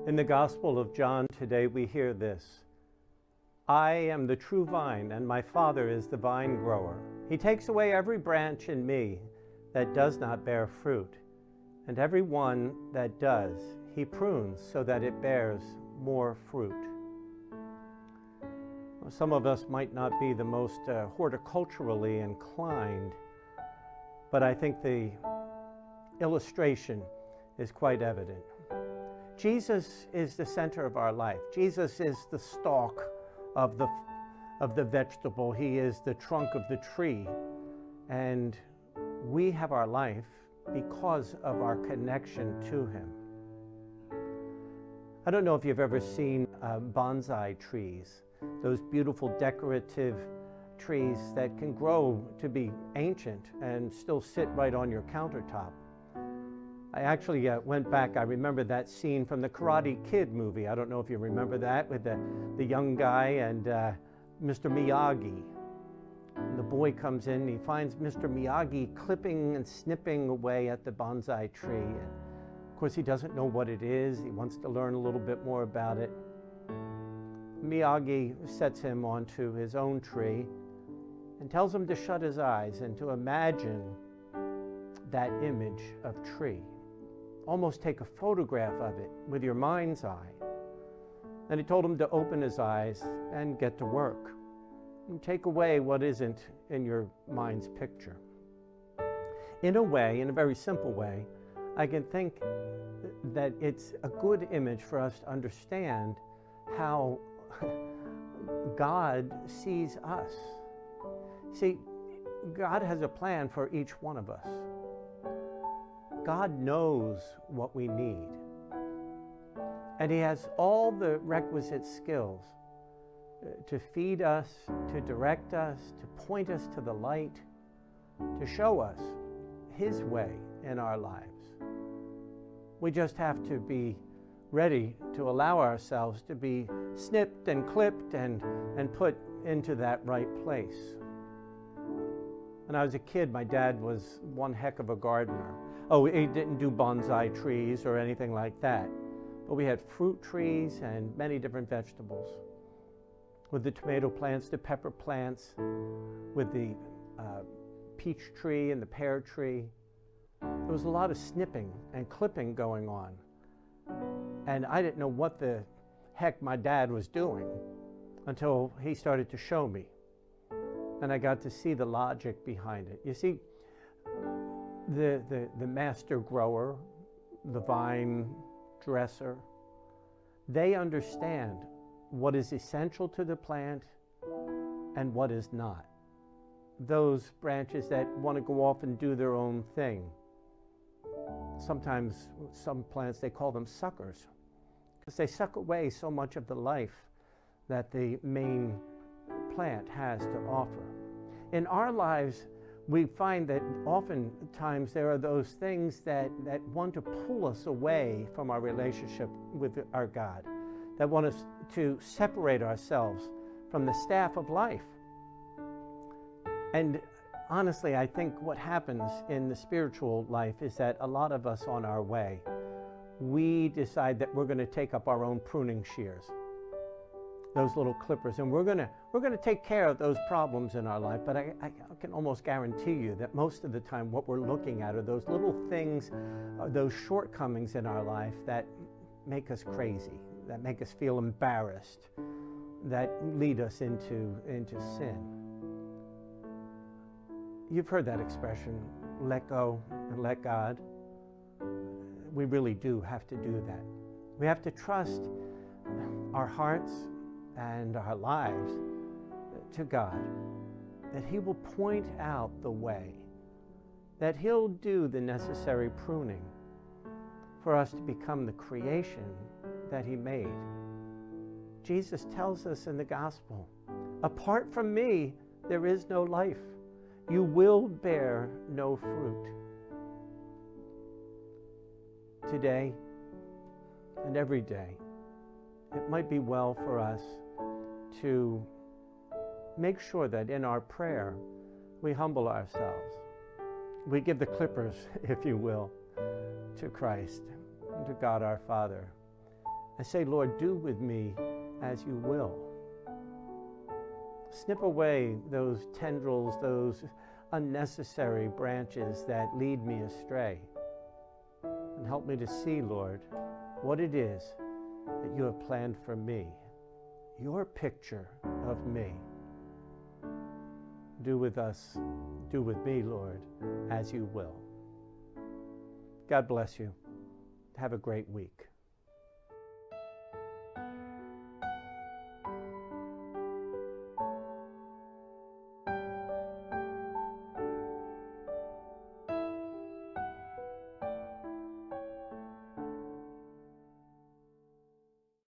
In the Gospel of John today, we hear this: I am the true vine, and my Father is the vine grower. He takes away every branch in me that does not bear fruit, and every one that does, he prunes so that it bears more fruit. Some of us might not be the most horticulturally inclined, but I think the illustration is quite evident. Jesus is the center of our life. Jesus is the stalk of the vegetable. He is the trunk of the tree. And we have our life because of our connection to him. I don't know if you've ever seen bonsai trees, those beautiful decorative trees that can grow to be ancient and still sit right on your countertop. I actually went back. I remember that scene from the Karate Kid movie. I don't know if you remember that, with the young guy and Mr. Miyagi. And the boy comes in, he finds Mr. Miyagi clipping and snipping away at the bonsai tree. And of course, he doesn't know what it is. He wants to learn a little bit more about it. Miyagi sets him onto his own tree and tells him to shut his eyes and to imagine that image of tree. Almost take a photograph of it with your mind's eye. Then he told him to open his eyes and get to work and take away what isn't in your mind's picture. In a way, in a very simple way, I can think that it's a good image for us to understand how God sees us. See, God has a plan for each one of us. God knows what we need. And he has all the requisite skills to feed us, to direct us, to point us to the light, to show us his way in our lives. We just have to be ready to allow ourselves to be snipped and clipped and put into that right place. When I was a kid, my dad was one heck of a gardener. Oh, he didn't do bonsai trees or anything like that, but we had fruit trees and many different vegetables. With the tomato plants, the pepper plants, with the peach tree and the pear tree. There was a lot of snipping and clipping going on. And I didn't know what the heck my dad was doing until he started to show me. And I got to see the logic behind it. You see, the master grower, the vine dresser, they understand what is essential to the plant and what is not. Those branches that want to go off and do their own thing. Sometimes some plants, they call them suckers, because they suck away so much of the life that the main plant has to offer. In our lives, we find that oftentimes there are those things that want to pull us away from our relationship with our God, that want us to separate ourselves from the staff of life. And honestly, I think what happens in the spiritual life is that a lot of us on our way, we decide that we're going to take up our own pruning shears, those little clippers, and we're going to take care of those problems in our life. But I can almost guarantee you that most of the time what we're looking at are those little things, those shortcomings in our life that make us crazy, that make us feel embarrassed, that lead us into sin. You've heard that expression, let go and let God. We really do have to do that. We have to trust our hearts and our lives to God, that he will point out the way, that he'll do the necessary pruning for us to become the creation that he made. Jesus tells us in the gospel, apart from me, there is no life. You will bear no fruit. Today and every day, it might be well for us to make sure that in our prayer, we humble ourselves. We give the clippers, if you will, to Christ, to God our Father, I say, Lord, do with me as you will. Snip away those tendrils, those unnecessary branches that lead me astray. And help me to see, Lord, what it is that you have planned for me, your picture of me. Do with us, do with me, Lord, as you will. God bless you. Have a great week.